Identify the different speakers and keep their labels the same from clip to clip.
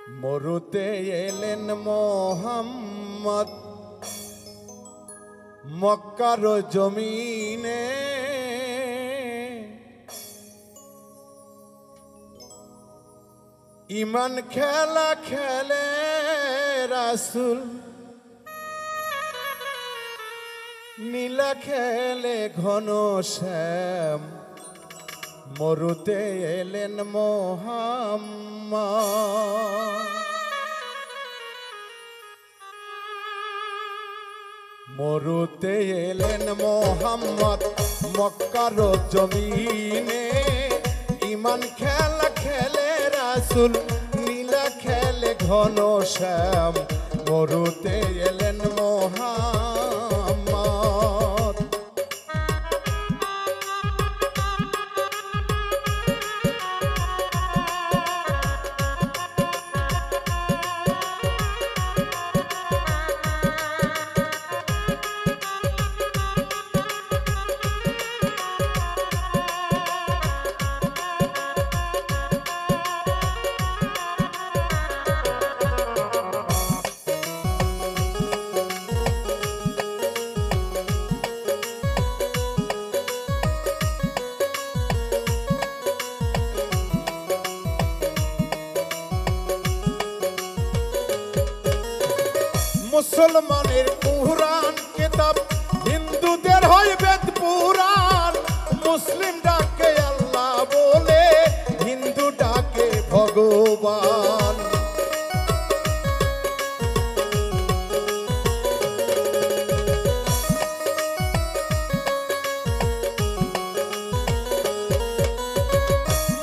Speaker 1: মরুতে এলেন মোহাম্মদ মক্কার জমিনে, ইমান খেলা খেলে রাসূল, নীলা খেলে ঘন শ্যাম। মরুতে এলেন মোহাম্মদ, মরুতে এলেন মোহাম্মদ মক্কার জমিনে, ইমান খেলা খেলে রাসূল, নীলা খেলে ঘন শ্যাম। মরুতে এলেন মোহাম্মদ। মুসলমানের কুরআন কিতাব, হিন্দুদের হয় বেদ পুরাণ। মুসলিম ডাকে আল্লাহ বলে, হিন্দু ডাকে ভগবান।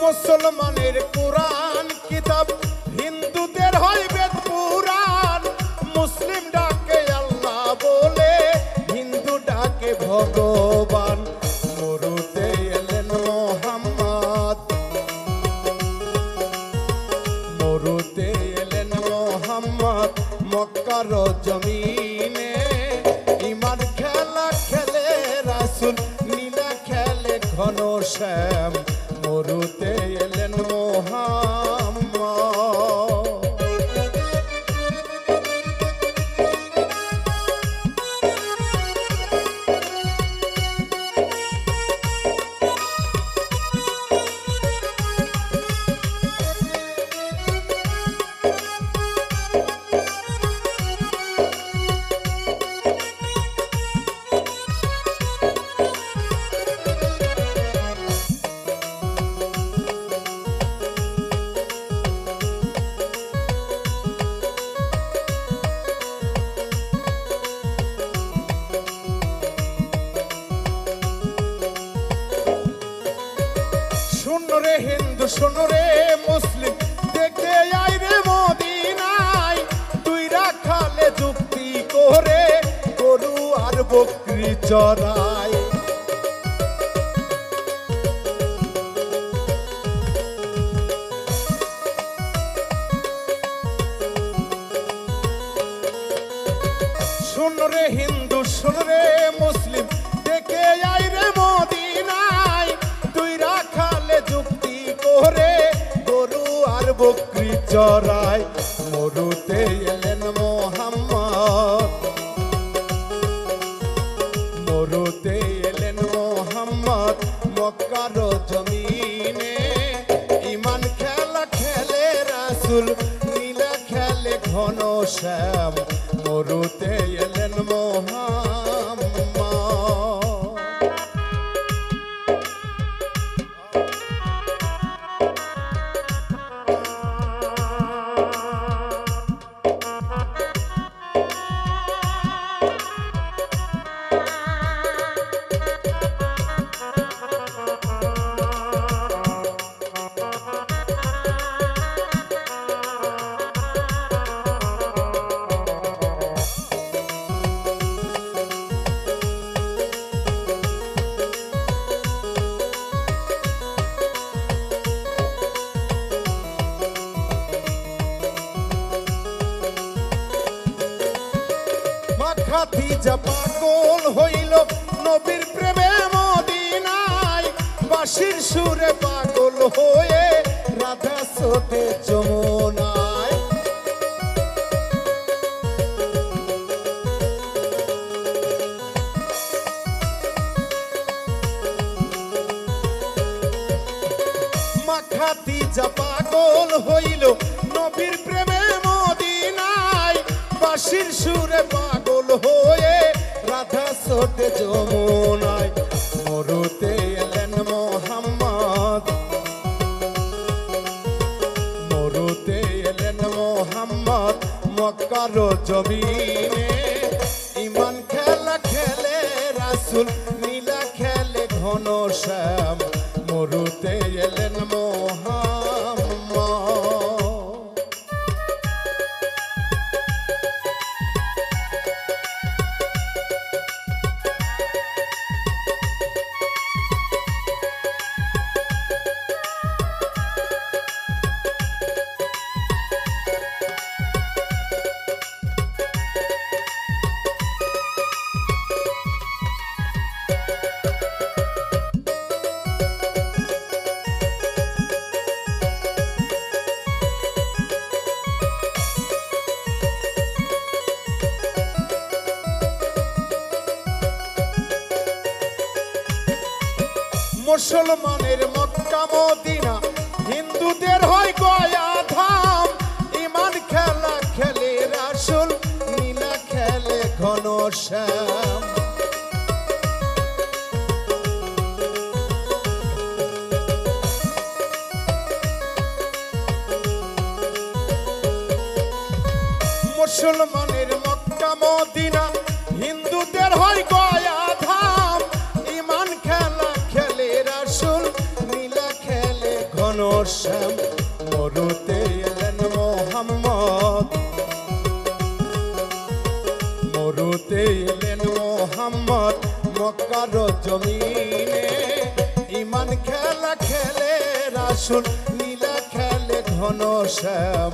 Speaker 1: মুসলমানের কুরআন কিতাব, হিন্দুদের হয় বেদ পুরাণ। মুসলিম ডাকে আল্লাহ বলে, হিন্দু ডাকে ভগবান। মরুতে এলেন মোহাম্মদ, মরুতে এলেন মোহাম্মদ মক্কার জমিনে, ইমান খেলা খেলে রাসূল, নীলা খেলে ঘন শ্যাম। মরুতে এলেন মোহাম্মদ। শোনো রে হিন্দু, শোনো রে মুসলিম, দেখে আই রে মদিনায়। তুই রাখালে যুক্তি করে, গরু আর বকরি চড়ায়। শোনো রে হিন্দু, শোনো রে মুসলিম, দেখে আই রে মদিনায়। তুই রাখালে যুক্তি করে, গরু আর বকরি চড়ায়। মরুতে এলেন মোহাম্মদ, মরুতে এলেন মোহাম্মদ মক্কার জমিনে, ইমান খেলা খেলে রাসূল, নীলা খেলে ঘন শ্যাম। মরুতে এলেন মোহাম্মদ। খাদিজা পাগল হইল নবীর প্রেমে মদিনায়, বাঁশির সুরে পাগল হয়ে রাধা স্রোতে যমুনায়। পাগল হইল নবীর প্রেমে মদিনায় বাঁশির সুরে পাগল হয়ে রাধা ছোটে যমুনায় মরুতে এলেন মোহাম্মদ মরুতে এলেন মোহাম্মদ মক্কার জমিনে ইমান খেলা খেলে রাসূল নীলা খেলে ঘন শ্যাম মরুতে এলেন মোহাম্মদ মুসলমানের মক্কা মদিনা হিন্দুদের হয় গয়া ধাম ইমান খেলা খেলে রাসূল নীলা খেলে ঘন শ্যাম মুসলমানের মক্কা মদিনা হিন্দুদের হয় গয়া ধাম ইমান খেলা খেলে রাসূল নীলা খেলে ঘন শ্যাম মরুতে এলেন মোহাম্মদ মরুতে এলেন মোহাম্মদ মক্কার জমিনে ইমান খেলা খেলে রাসূল নীলা খেলে ঘন শ্যাম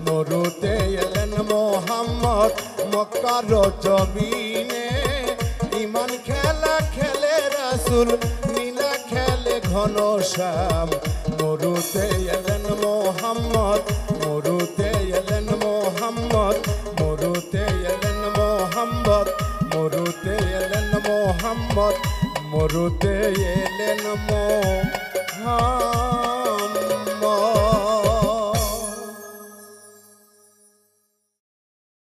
Speaker 1: মরুতে এলেন মোহাম্মদ মক্কার জমিনে ইমান খেলা খেলে রাসূল নীলা খেলে ঘন শ্যাম মরুতে এলেন মোহাম্মদ মরুতে এলেন মোহাম্মদ মরুতে এলেন মোহাম্মদ মরুতে এলেন মোহাম্মদ মরুতে এলেন মোহাম্মদ